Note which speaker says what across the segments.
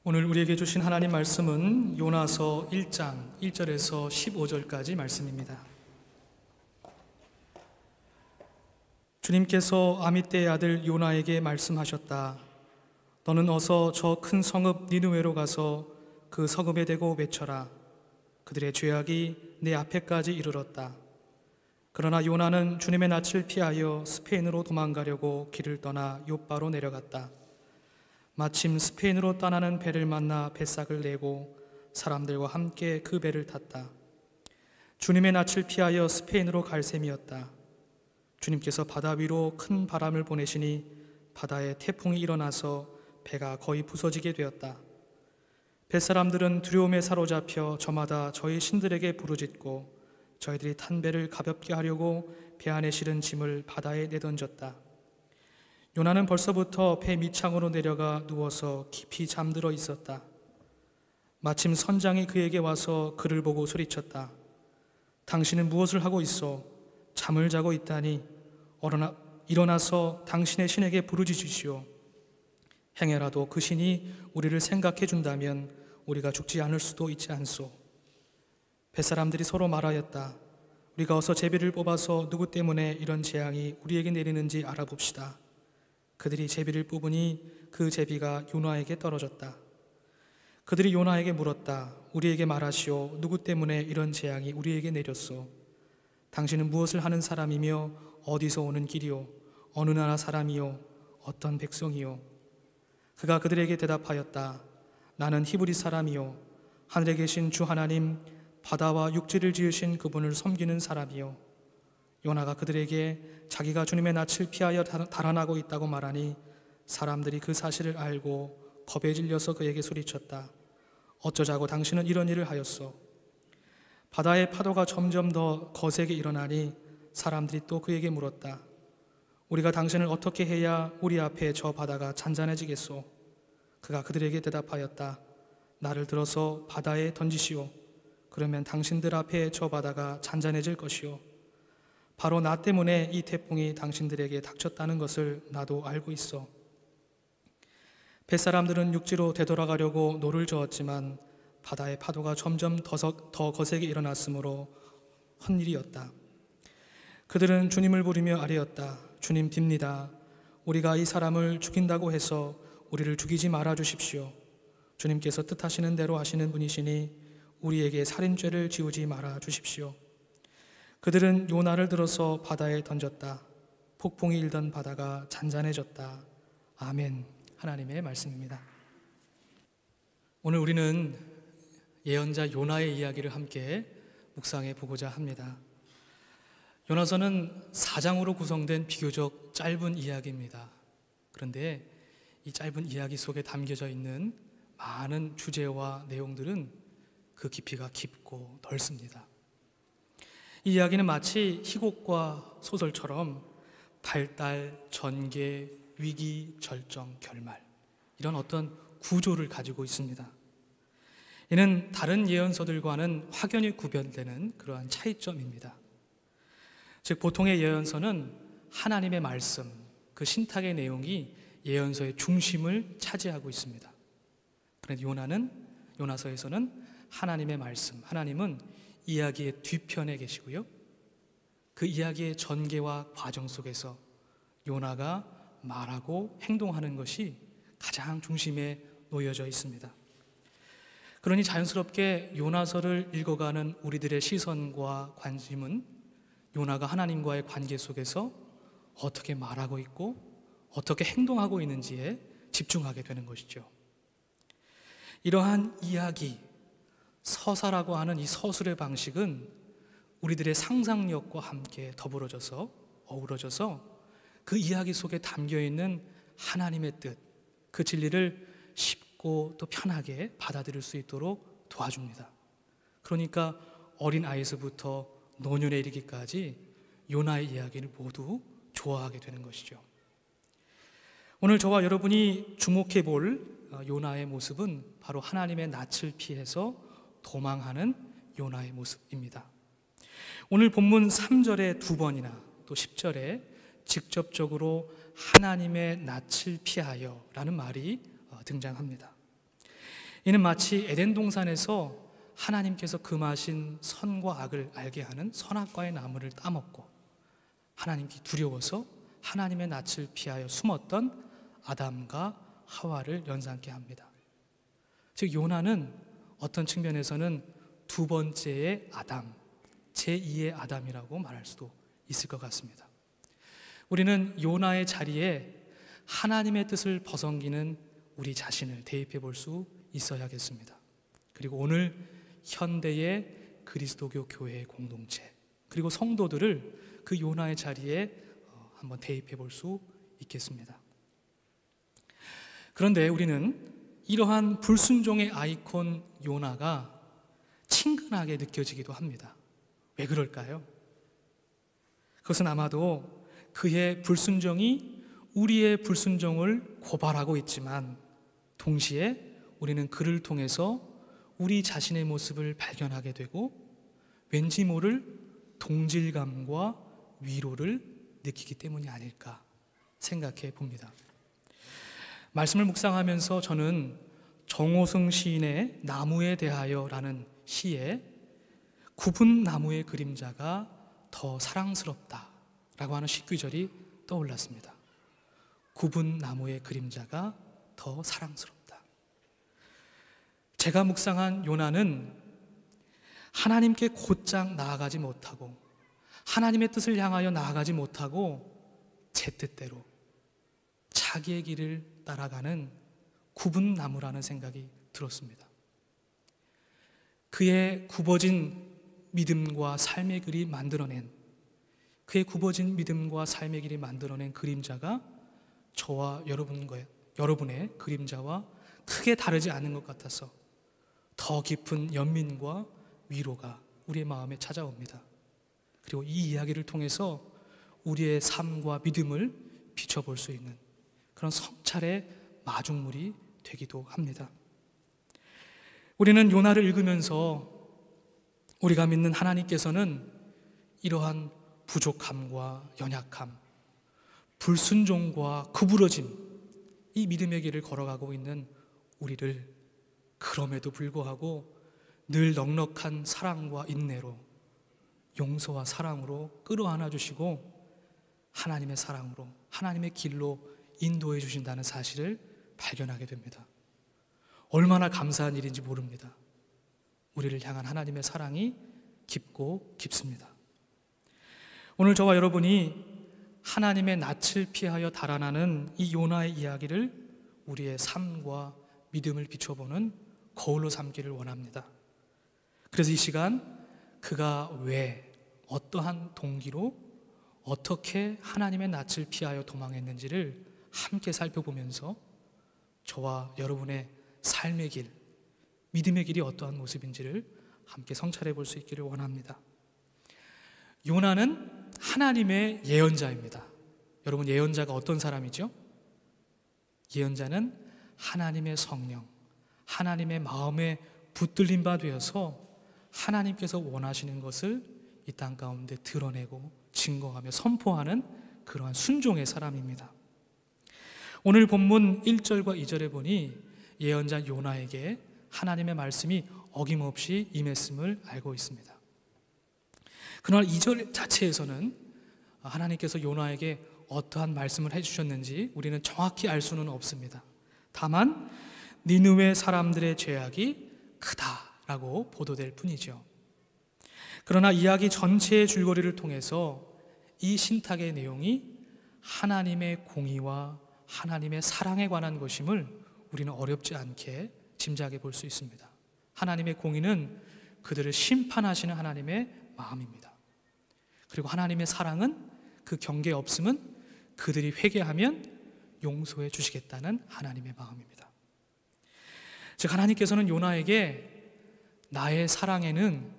Speaker 1: 오늘 우리에게 주신 하나님 말씀은 요나서 1장 1절에서 15절까지 말씀입니다. 주님께서 아미떼의 아들 요나에게 말씀하셨다. 너는 어서 저 큰 성읍 니느웨로 가서 그 성읍에 대고 외쳐라. 그들의 죄악이 내 앞에까지 이르렀다. 그러나 요나는 주님의 낯을 피하여 스페인으로 도망가려고 길을 떠나 욥바로 내려갔다. 마침 스페인으로 떠나는 배를 만나 뱃삭을 내고 사람들과 함께 그 배를 탔다. 주님의 낯을 피하여 스페인으로 갈 셈이었다. 주님께서 바다 위로 큰 바람을 보내시니 바다에 태풍이 일어나서 배가 거의 부서지게 되었다. 뱃사람들은 두려움에 사로잡혀 저마다 저희 신들에게 부르짖고 저희들이 탄 배를 가볍게 하려고 배 안에 실은 짐을 바다에 내던졌다. 요나는 벌써부터 배 밑창으로 내려가 누워서 깊이 잠들어 있었다. 마침 선장이 그에게 와서 그를 보고 소리쳤다. 당신은 무엇을 하고 있어? 잠을 자고 있다니 일어나서 당신의 신에게 부르짖으시오. 행여라도 그 신이 우리를 생각해 준다면 우리가 죽지 않을 수도 있지 않소. 뱃사람들이 서로 말하였다. 우리가 어서 제비를 뽑아서 누구 때문에 이런 재앙이 우리에게 내리는지 알아봅시다. 그들이 제비를 뽑으니 그 제비가 요나에게 떨어졌다. 그들이 요나에게 물었다. 우리에게 말하시오. 누구 때문에 이런 재앙이 우리에게 내렸소? 당신은 무엇을 하는 사람이며 어디서 오는 길이요? 어느 나라 사람이요? 어떤 백성이요? 그가 그들에게 대답하였다. 나는 히브리 사람이요 하늘에 계신 주 하나님 바다와 육지를 지으신 그분을 섬기는 사람이요. 요나가 그들에게 자기가 주님의 낯을 피하여 달아나고 있다고 말하니 사람들이 그 사실을 알고 겁에 질려서 그에게 소리쳤다. 어쩌자고 당신은 이런 일을 하였소? 바다의 파도가 점점 더 거세게 일어나니 사람들이 또 그에게 물었다. 우리가 당신을 어떻게 해야 우리 앞에 저 바다가 잔잔해지겠소? 그가 그들에게 대답하였다. 나를 들어서 바다에 던지시오. 그러면 당신들 앞에 저 바다가 잔잔해질 것이오. 바로 나 때문에 이 태풍이 당신들에게 닥쳤다는 것을 나도 알고 있어. 뱃사람들은 육지로 되돌아가려고 노를 저었지만 바다의 파도가 점점 더 거세게 일어났으므로 헛일이었다. 그들은 주님을 부르며 아뢰었다. 주님 빕니다. 우리가 이 사람을 죽인다고 해서 우리를 죽이지 말아 주십시오. 주님께서 뜻하시는 대로 하시는 분이시니 우리에게 살인죄를 지우지 말아 주십시오. 그들은 요나를 들어서 바다에 던졌다. 폭풍이 일던 바다가 잔잔해졌다. 아멘. 하나님의 말씀입니다. 오늘 우리는 예언자 요나의 이야기를 함께 묵상해 보고자 합니다. 요나서는 4장으로 구성된 비교적 짧은 이야기입니다. 그런데 이 짧은 이야기 속에 담겨져 있는 많은 주제와 내용들은 그 깊이가 깊고 넓습니다. 이 이야기는 마치 희곡과 소설처럼 발달, 전개, 위기, 절정, 결말 이런 어떤 구조를 가지고 있습니다. 이는 다른 예언서들과는 확연히 구별되는 그러한 차이점입니다. 즉 보통의 예언서는 하나님의 말씀, 그 신탁의 내용이 예언서의 중심을 차지하고 있습니다. 그런데 요나서에서는 하나님의 말씀, 하나님은 이야기의 뒤편에 계시고요. 그 이야기의 전개와 과정 속에서 요나가 말하고 행동하는 것이 가장 중심에 놓여져 있습니다. 그러니 자연스럽게 요나서를 읽어가는 우리들의 시선과 관심은 요나가 하나님과의 관계 속에서 어떻게 말하고 있고 어떻게 행동하고 있는지에 집중하게 되는 것이죠. 이러한 이야기, 서사라고 하는 이 서술의 방식은 우리들의 상상력과 함께 어우러져서 그 이야기 속에 담겨있는 하나님의 뜻, 그 진리를 쉽고 또 편하게 받아들일 수 있도록 도와줍니다. 그러니까 어린 아이에서부터 노년에 이르기까지 요나의 이야기를 모두 좋아하게 되는 것이죠. 오늘 저와 여러분이 주목해 볼 요나의 모습은 바로 하나님의 낯을 피해서 도망하는 요나의 모습입니다. 오늘 본문 3절에 2번이나 또 10절에 직접적으로 하나님의 낯을 피하여 라는 말이 등장합니다. 이는 마치 에덴 동산에서 하나님께서 금하신 선과 악을 알게 하는 선악과의 나무를 따먹고 하나님께 두려워서 하나님의 낯을 피하여 숨었던 아담과 하와를 연상케 합니다. 즉 요나는 어떤 측면에서는 두 번째의 아담, 제2의 아담이라고 말할 수도 있을 것 같습니다. 우리는 요나의 자리에 하나님의 뜻을 벗어기는 우리 자신을 대입해 볼 수 있어야겠습니다. 그리고 오늘 현대의 그리스도교 교회의 공동체, 그리고 성도들을 그 요나의 자리에 한번 대입해 볼 수 있겠습니다. 그런데 우리는 이러한 불순종의 아이콘 요나가 친근하게 느껴지기도 합니다. 왜 그럴까요? 그것은 아마도 그의 불순종이 우리의 불순종을 고발하고 있지만 동시에 우리는 그를 통해서 우리 자신의 모습을 발견하게 되고 왠지 모를 동질감과 위로를 느끼기 때문이 아닐까 생각해 봅니다. 말씀을 묵상하면서 저는 정호승 시인의 나무에 대하여라는 시에 굽은 나무의 그림자가 더 사랑스럽다라고 하는 시귀절이 떠올랐습니다. 굽은 나무의 그림자가 더 사랑스럽다. 제가 묵상한 요나는 하나님께 곧장 나아가지 못하고 하나님의 뜻을 향하여 나아가지 못하고 제 뜻대로 자기의 길을 따라가는 굽은 나무라는 생각이 들었습니다. 그의 굽어진 믿음과 삶의 길이 만들어낸 그림자가 저와 여러분의 그림자와 크게 다르지 않은 것 같아서 더 깊은 연민과 위로가 우리의 마음에 찾아옵니다. 그리고 이 이야기를 통해서 우리의 삶과 믿음을 비춰볼 수 있는 그런 성찰의 마중물이 되기도 합니다. 우리는 요나를 읽으면서 우리가 믿는 하나님께서는 이러한 부족함과 연약함, 불순종과 구부러짐, 이 믿음의 길을 걸어가고 있는 우리를 그럼에도 불구하고 늘 넉넉한 사랑과 인내로, 용서와 사랑으로 끌어안아 주시고 하나님의 사랑으로, 하나님의 길로 인도해 주신다는 사실을 발견하게 됩니다. 얼마나 감사한 일인지 모릅니다. 우리를 향한 하나님의 사랑이 깊고 깊습니다. 오늘 저와 여러분이 하나님의 낯을 피하여 달아나는 이 요나의 이야기를 우리의 삶과 믿음을 비춰보는 거울로 삼기를 원합니다. 그래서 이 시간 그가 왜, 어떠한 동기로 어떻게 하나님의 낯을 피하여 도망했는지를 함께 살펴보면서 저와 여러분의 삶의 길, 믿음의 길이 어떠한 모습인지를 함께 성찰해 볼 수 있기를 원합니다. 요나는 하나님의 예언자입니다. 여러분, 예언자가 어떤 사람이죠? 예언자는 하나님의 성령, 하나님의 마음에 붙들린 바 되어서 하나님께서 원하시는 것을 이 땅 가운데 드러내고 증거하며 선포하는 그러한 순종의 사람입니다. 오늘 본문 1절과 2절에 보니 예언자 요나에게 하나님의 말씀이 어김없이 임했음을 알고 있습니다. 그러나 2절 자체에서는 하나님께서 요나에게 어떠한 말씀을 해주셨는지 우리는 정확히 알 수는 없습니다. 다만 니느웨 사람들의 죄악이 크다라고 보도될 뿐이죠. 그러나 이야기 전체의 줄거리를 통해서 이 신탁의 내용이 하나님의 공의와 하나님의 사랑에 관한 것임을 우리는 어렵지 않게 짐작해 볼 수 있습니다. 하나님의 공의는 그들을 심판하시는 하나님의 마음입니다. 그리고 하나님의 사랑은 그 경계 없음은 그들이 회개하면 용서해 주시겠다는 하나님의 마음입니다. 즉 하나님께서는 요나에게 나의 사랑에는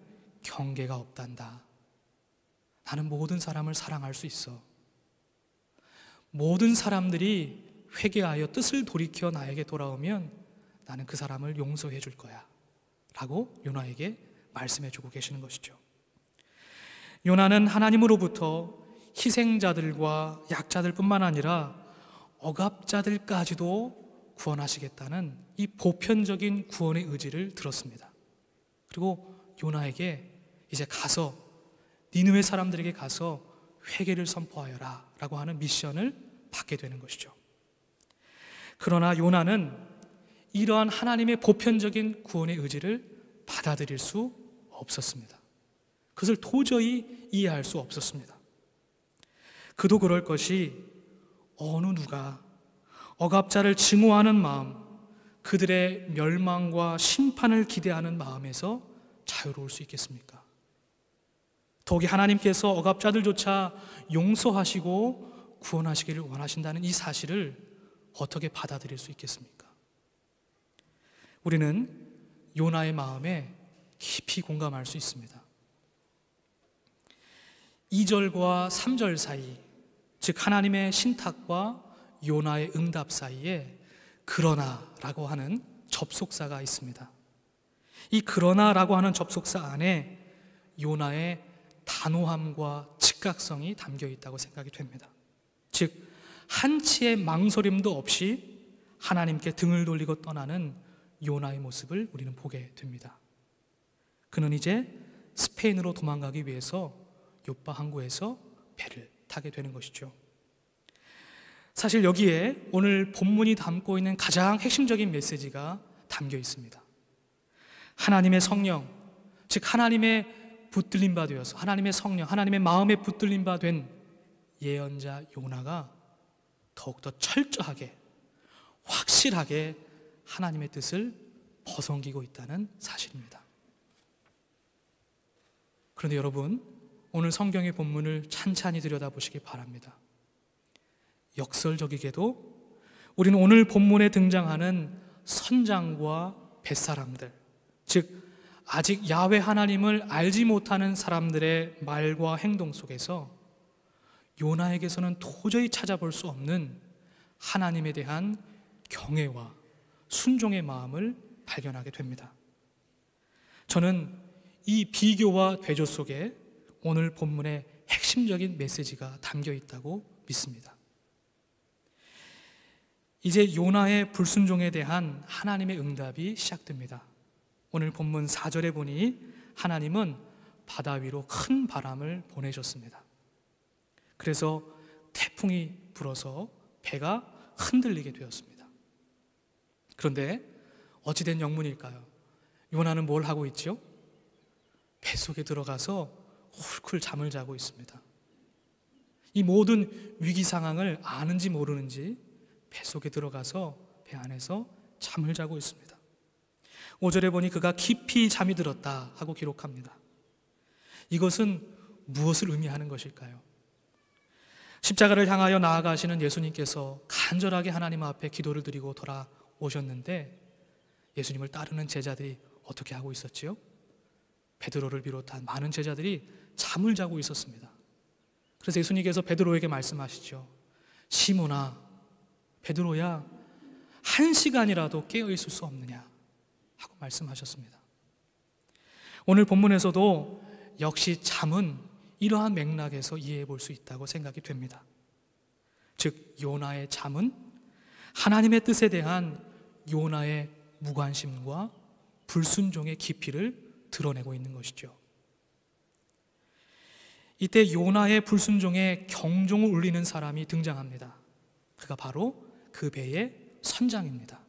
Speaker 1: 경계가 없단다. 나는 모든 사람을 사랑할 수 있어. 모든 사람들이 회개하여 뜻을 돌이켜 나에게 돌아오면 나는 그 사람을 용서해 줄 거야 라고 요나에게 말씀해 주고 계시는 것이죠. 요나는 하나님으로부터 희생자들과 약자들 뿐만 아니라 억압자들까지도 구원하시겠다는 이 보편적인 구원의 의지를 들었습니다. 그리고 요나에게 이제 가서 니느웨 사람들에게 가서 회개를 선포하여라 라고 하는 미션을 받게 되는 것이죠. 그러나 요나는 이러한 하나님의 보편적인 구원의 의지를 받아들일 수 없었습니다. 그것을 도저히 이해할 수 없었습니다. 그도 그럴 것이 어느 누가 억압자를 증오하는 마음, 그들의 멸망과 심판을 기대하는 마음에서 자유로울 수 있겠습니까? 더욱이 하나님께서 억압자들조차 용서하시고 구원하시기를 원하신다는 이 사실을 어떻게 받아들일 수 있겠습니까? 우리는 요나의 마음에 깊이 공감할 수 있습니다. 2절과 3절 사이, 즉 하나님의 신탁과 요나의 응답 사이에 그러나라고 하는 접속사가 있습니다. 이 그러나라고 하는 접속사 안에 요나의 단호함과 즉각성이 담겨 있다고 생각이 됩니다. 즉 한치의 망설임도 없이 하나님께 등을 돌리고 떠나는 요나의 모습을 우리는 보게 됩니다. 그는 이제 스페인으로 도망가기 위해서 요파 항구에서 배를 타게 되는 것이죠. 사실 여기에 오늘 본문이 담고 있는 가장 핵심적인 메시지가 담겨 있습니다. 하나님의 성령, 즉 하나님의 붙들림 바 되어서 하나님의 성령, 하나님의 마음에 붙들림 바 된 예언자 요나가 더욱더 철저하게, 확실하게 하나님의 뜻을 벗어기고 있다는 사실입니다. 그런데 여러분, 오늘 성경의 본문을 찬찬히 들여다보시기 바랍니다. 역설적이게도 우리는 오늘 본문에 등장하는 선장과 뱃사람들, 즉 아직 야훼 하나님을 알지 못하는 사람들의 말과 행동 속에서 요나에게서는 도저히 찾아볼 수 없는 하나님에 대한 경외와 순종의 마음을 발견하게 됩니다. 저는 이 비교와 대조 속에 오늘 본문의 핵심적인 메시지가 담겨 있다고 믿습니다. 이제 요나의 불순종에 대한 하나님의 응답이 시작됩니다. 오늘 본문 4절에 보니 하나님은 바다 위로 큰 바람을 보내셨습니다. 그래서 태풍이 불어서 배가 흔들리게 되었습니다. 그런데 어찌된 영문일까요? 요나는 뭘 하고 있죠? 뱃속에 들어가서 훌훌 잠을 자고 있습니다. 이 모든 위기 상황을 아는지 모르는지 뱃속에 들어가서 배 안에서 잠을 자고 있습니다. 5절에 보니 그가 깊이 잠이 들었다 하고 기록합니다. 이것은 무엇을 의미하는 것일까요? 십자가를 향하여 나아가시는 예수님께서 간절하게 하나님 앞에 기도를 드리고 돌아오셨는데 예수님을 따르는 제자들이 어떻게 하고 있었지요? 베드로를 비롯한 많은 제자들이 잠을 자고 있었습니다. 그래서 예수님께서 베드로에게 말씀하시죠. 시몬아, 베드로야, 1시간이라도 깨어 있을 수 없느냐 하고 말씀하셨습니다. 오늘 본문에서도 역시 잠은 이러한 맥락에서 이해해 볼 수 있다고 생각이 됩니다. 즉 요나의 잠은 하나님의 뜻에 대한 요나의 무관심과 불순종의 깊이를 드러내고 있는 것이죠. 이때 요나의 불순종에 경종을 울리는 사람이 등장합니다. 그가 바로 그 배의 선장입니다.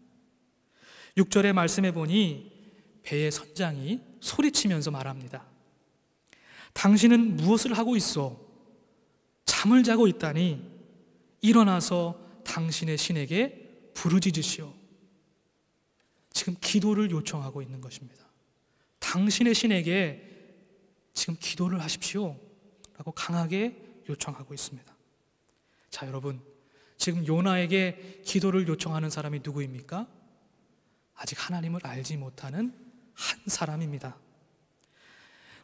Speaker 1: 6절의 말씀에 보니 배의 선장이 소리치면서 말합니다. 당신은 무엇을 하고 있어? 잠을 자고 있다니 일어나서 당신의 신에게 부르짖으시오. 지금 기도를 요청하고 있는 것입니다. 당신의 신에게 지금 기도를 하십시오 라고 강하게 요청하고 있습니다. 자, 여러분, 지금 요나에게 기도를 요청하는 사람이 누구입니까? 아직 하나님을 알지 못하는 한 사람입니다.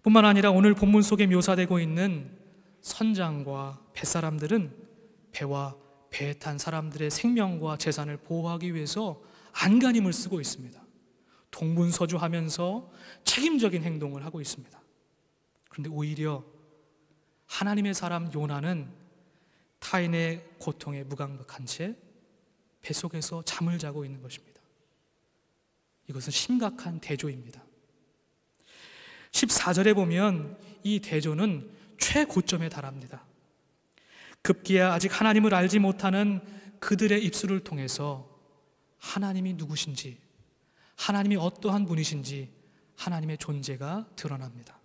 Speaker 1: 뿐만 아니라 오늘 본문 속에 묘사되고 있는 선장과 뱃사람들은 배와 배에 탄 사람들의 생명과 재산을 보호하기 위해서 안간힘을 쓰고 있습니다. 동분서주하면서 책임적인 행동을 하고 있습니다. 그런데 오히려 하나님의 사람 요나는 타인의 고통에 무감각한 채 뱃속에서 잠을 자고 있는 것입니다. 이것은 심각한 대조입니다. 14절에 보면 이 대조는 최고점에 달합니다. 급기야 아직 하나님을 알지 못하는 그들의 입술을 통해서 하나님이 누구신지, 하나님이 어떠한 분이신지 하나님의 존재가 드러납니다.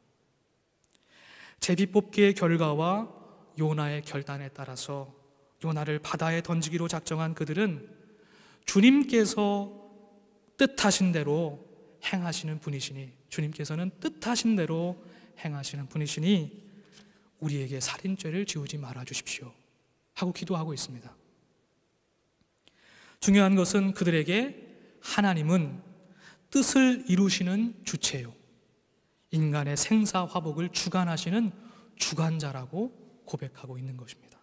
Speaker 1: 제비뽑기의 결과와 요나의 결단에 따라서 요나를 바다에 던지기로 작정한 그들은 주님께서 뜻하신 대로 행하시는 분이시니, 주님께서는 뜻하신 대로 행하시는 분이시니 우리에게 살인죄를 지우지 말아 주십시오 하고 기도하고 있습니다. 중요한 것은 그들에게 하나님은 뜻을 이루시는 주체요, 인간의 생사화복을 주관하시는 주관자라고 고백하고 있는 것입니다.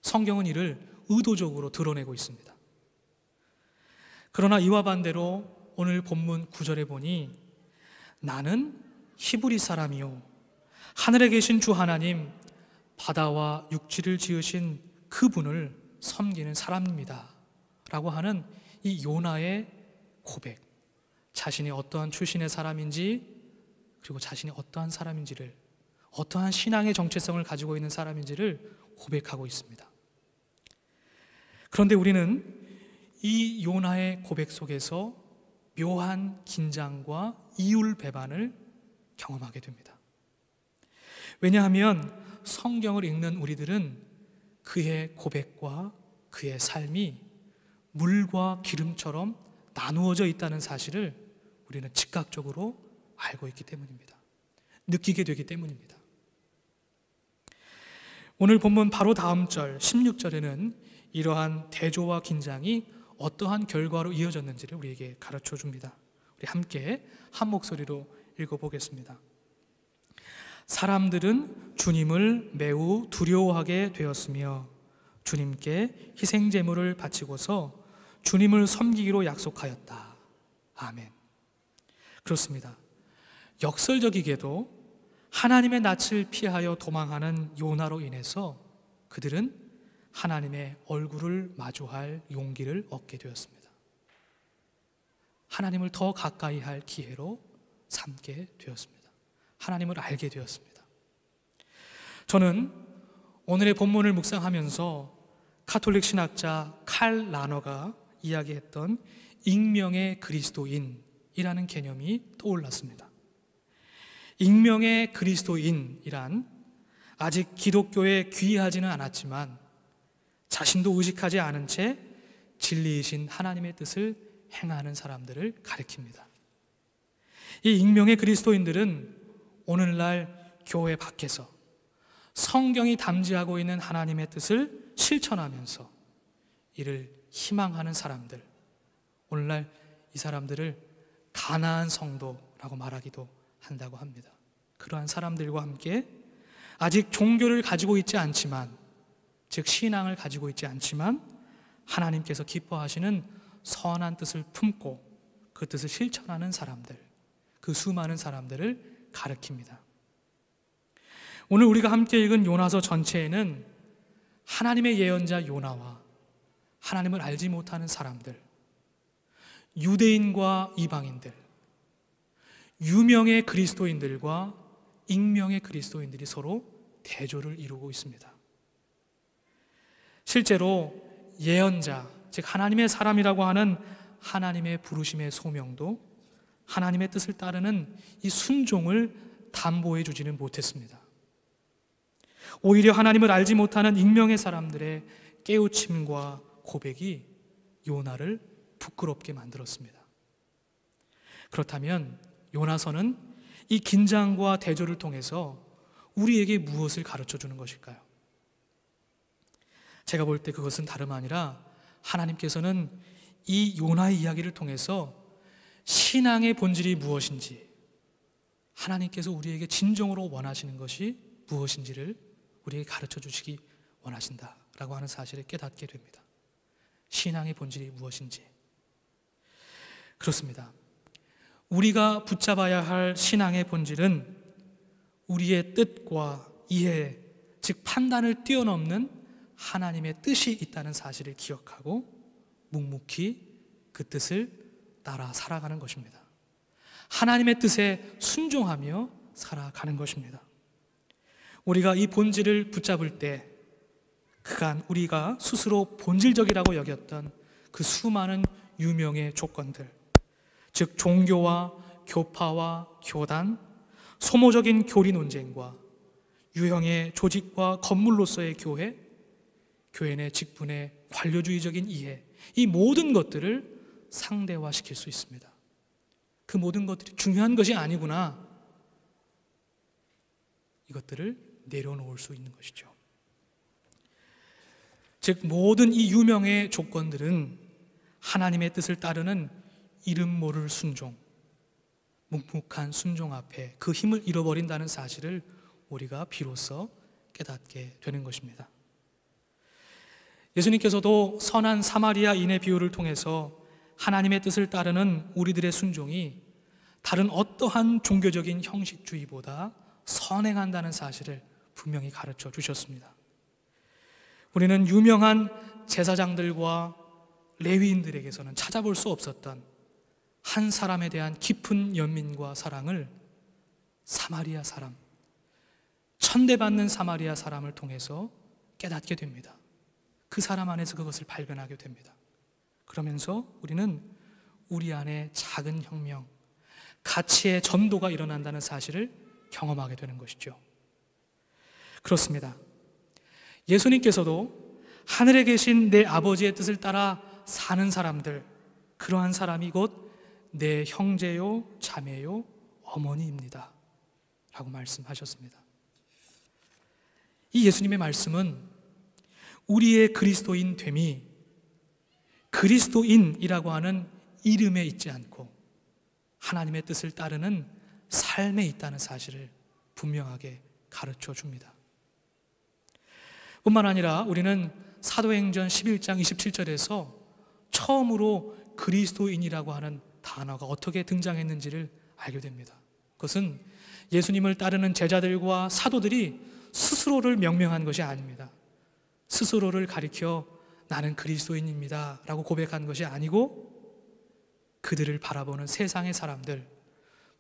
Speaker 1: 성경은 이를 의도적으로 드러내고 있습니다. 그러나 이와 반대로 오늘 본문 9절에 보니 나는 히브리 사람이요 하늘에 계신 주 하나님, 바다와 육지를 지으신 그분을 섬기는 사람입니다 라고 하는 이 요나의 고백, 자신이 어떠한 출신의 사람인지, 그리고 자신이 어떠한 사람인지를, 어떠한 신앙의 정체성을 가지고 있는 사람인지를 고백하고 있습니다. 그런데 우리는 이 요나의 고백 속에서 묘한 긴장과 이율배반을 경험하게 됩니다. 왜냐하면 성경을 읽는 우리들은 그의 고백과 그의 삶이 물과 기름처럼 나누어져 있다는 사실을 우리는 즉각적으로 알고 있기 때문입니다. 느끼게 되기 때문입니다. 오늘 본문 바로 다음 절 16절에는 이러한 대조와 긴장이 어떠한 결과로 이어졌는지를 우리에게 가르쳐 줍니다. 우리 함께 한 목소리로 읽어보겠습니다. 사람들은 주님을 매우 두려워하게 되었으며 주님께 희생 제물을 바치고서 주님을 섬기기로 약속하였다. 아멘. 그렇습니다. 역설적이게도 하나님의 낯을 피하여 도망하는 요나로 인해서 그들은 하나님의 얼굴을 마주할 용기를 얻게 되었습니다. 하나님을 더 가까이 할 기회로 삼게 되었습니다. 하나님을 알게 되었습니다. 저는 오늘의 본문을 묵상하면서 가톨릭 신학자 칼 라너가 이야기했던 익명의 그리스도인이라는 개념이 떠올랐습니다. 익명의 그리스도인이란 아직 기독교에 귀하지는 않았지만 자신도 의식하지 않은 채 진리이신 하나님의 뜻을 행하는 사람들을 가리킵니다. 이 익명의 그리스도인들은 오늘날 교회 밖에서 성경이 담지하고 있는 하나님의 뜻을 실천하면서 이를 희망하는 사람들, 오늘날 이 사람들을 가나안 성도라고 말하기도 한다고 합니다. 그러한 사람들과 함께 아직 종교를 가지고 있지 않지만, 즉 신앙을 가지고 있지 않지만 하나님께서 기뻐하시는 선한 뜻을 품고 그 뜻을 실천하는 사람들, 그 수많은 사람들을 가리킵니다. 오늘 우리가 함께 읽은 요나서 전체에는 하나님의 예언자 요나와 하나님을 알지 못하는 사람들, 유대인과 이방인들, 유명의 그리스도인들과 익명의 그리스도인들이 서로 대조를 이루고 있습니다. 실제로 예언자, 즉 하나님의 사람이라고 하는 하나님의 부르심의 소명도 하나님의 뜻을 따르는 이 순종을 담보해 주지는 못했습니다. 오히려 하나님을 알지 못하는 익명의 사람들의 깨우침과 고백이 요나를 부끄럽게 만들었습니다. 그렇다면 요나서는 이 긴장과 대조를 통해서 우리에게 무엇을 가르쳐 주는 것일까요? 제가 볼 때 그것은 다름 아니라 하나님께서는 이 요나의 이야기를 통해서 신앙의 본질이 무엇인지, 하나님께서 우리에게 진정으로 원하시는 것이 무엇인지를 우리에게 가르쳐 주시기 원하신다라고 하는 사실을 깨닫게 됩니다. 신앙의 본질이 무엇인지. 그렇습니다. 우리가 붙잡아야 할 신앙의 본질은 우리의 뜻과 이해, 즉 판단을 뛰어넘는 하나님의 뜻이 있다는 사실을 기억하고 묵묵히 그 뜻을 따라 살아가는 것입니다. 하나님의 뜻에 순종하며 살아가는 것입니다. 우리가 이 본질을 붙잡을 때 그간 우리가 스스로 본질적이라고 여겼던 그 수많은 유명의 조건들, 즉 종교와 교파와 교단, 소모적인 교리 논쟁과 유형의 조직과 건물로서의 교회, 교회 내 직분의 관료주의적인 이해, 이 모든 것들을 상대화시킬 수 있습니다. 그 모든 것들이 중요한 것이 아니구나, 이것들을 내려놓을 수 있는 것이죠. 즉 모든 이 유명의 조건들은 하나님의 뜻을 따르는 이름 모를 순종, 묵묵한 순종 앞에 그 힘을 잃어버린다는 사실을 우리가 비로소 깨닫게 되는 것입니다. 예수님께서도 선한 사마리아인의 비유를 통해서 하나님의 뜻을 따르는 우리들의 순종이 다른 어떠한 종교적인 형식주의보다 선행한다는 사실을 분명히 가르쳐 주셨습니다. 우리는 유명한 제사장들과 레위인들에게서는 찾아볼 수 없었던 한 사람에 대한 깊은 연민과 사랑을 사마리아 사람, 천대받는 사마리아 사람을 통해서 깨닫게 됩니다. 그 사람 안에서 그것을 발견하게 됩니다. 그러면서 우리는 우리 안에 작은 혁명, 가치의 전도가 일어난다는 사실을 경험하게 되는 것이죠. 그렇습니다. 예수님께서도 하늘에 계신 내 아버지의 뜻을 따라 사는 사람들, 그러한 사람이 곧 내 형제요, 자매요, 어머니입니다 라고 말씀하셨습니다. 이 예수님의 말씀은 우리의 그리스도인 됨이 그리스도인이라고 하는 이름에 있지 않고 하나님의 뜻을 따르는 삶에 있다는 사실을 분명하게 가르쳐 줍니다. 뿐만 아니라 우리는 사도행전 11장 27절에서 처음으로 그리스도인이라고 하는 단어가 어떻게 등장했는지를 알게 됩니다. 그것은 예수님을 따르는 제자들과 사도들이 스스로를 명명한 것이 아닙니다. 스스로를 가리켜 나는 그리스도인입니다 라고 고백한 것이 아니고 그들을 바라보는 세상의 사람들,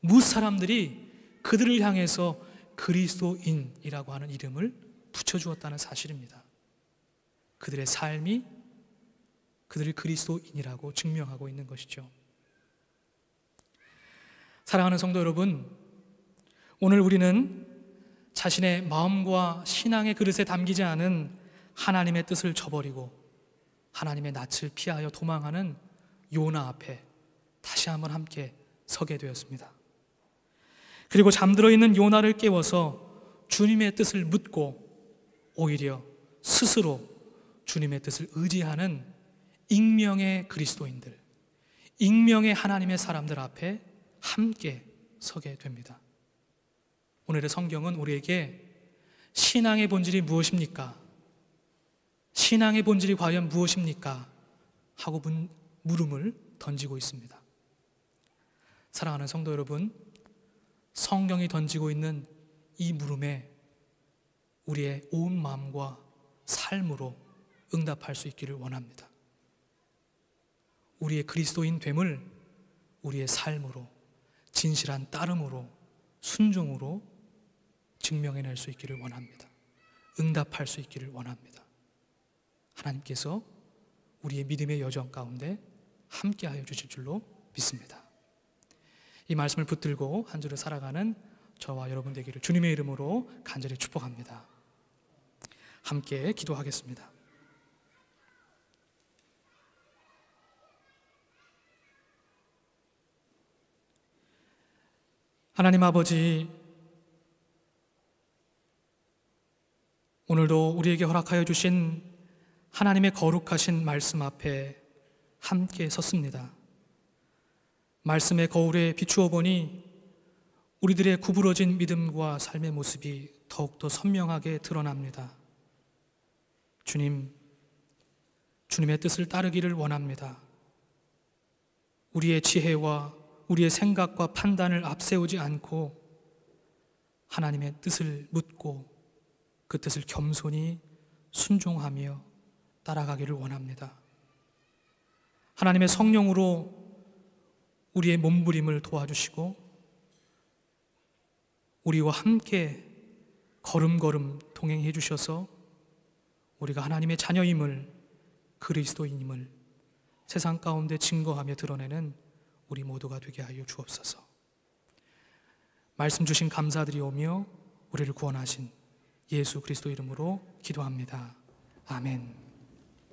Speaker 1: 무사람들이 그들을 향해서 그리스도인이라고 하는 이름을 붙여주었다는 사실입니다. 그들의 삶이 그들을 그리스도인이라고 증명하고 있는 것이죠. 사랑하는 성도 여러분, 오늘 우리는 자신의 마음과 신앙의 그릇에 담기지 않은 하나님의 뜻을 저버리고 하나님의 낯을 피하여 도망하는 요나 앞에 다시 한번 함께 서게 되었습니다. 그리고 잠들어 있는 요나를 깨워서 주님의 뜻을 묻고 오히려 스스로 주님의 뜻을 의지하는 익명의 그리스도인들, 익명의 하나님의 사람들 앞에 함께 서게 됩니다. 오늘의 성경은 우리에게 신앙의 본질이 무엇입니까? 신앙의 본질이 과연 무엇입니까? 하고 물음을 던지고 있습니다. 사랑하는 성도 여러분, 성경이 던지고 있는 이 물음에 우리의 온 마음과 삶으로 응답할 수 있기를 원합니다. 우리의 그리스도인 됨을 우리의 삶으로, 진실한 따름으로, 순종으로 증명해낼 수 있기를 원합니다. 응답할 수 있기를 원합니다. 하나님께서 우리의 믿음의 여정 가운데 함께하여 주실 줄로 믿습니다. 이 말씀을 붙들고 한 주를 살아가는 저와 여러분 되기를 주님의 이름으로 간절히 축복합니다. 함께 기도하겠습니다. 하나님 아버지, 오늘도 우리에게 허락하여 주신 하나님의 거룩하신 말씀 앞에 함께 섰습니다. 말씀의 거울에 비추어 보니 우리들의 구부러진 믿음과 삶의 모습이 더욱더 선명하게 드러납니다. 주님, 주님의 뜻을 따르기를 원합니다. 우리의 지혜와 우리의 생각과 판단을 앞세우지 않고 하나님의 뜻을 묻고 그 뜻을 겸손히 순종하며 따라가기를 원합니다. 하나님의 성령으로 우리의 몸부림을 도와주시고 우리와 함께 걸음걸음 동행해 주셔서 우리가 하나님의 자녀임을, 그리스도인임을 세상 가운데 증거하며 드러내는 우리 모두가 되게 하여 주옵소서. 말씀 주신 감사드리오며 우리를 구원하신 예수 그리스도 이름으로 기도합니다. 아멘.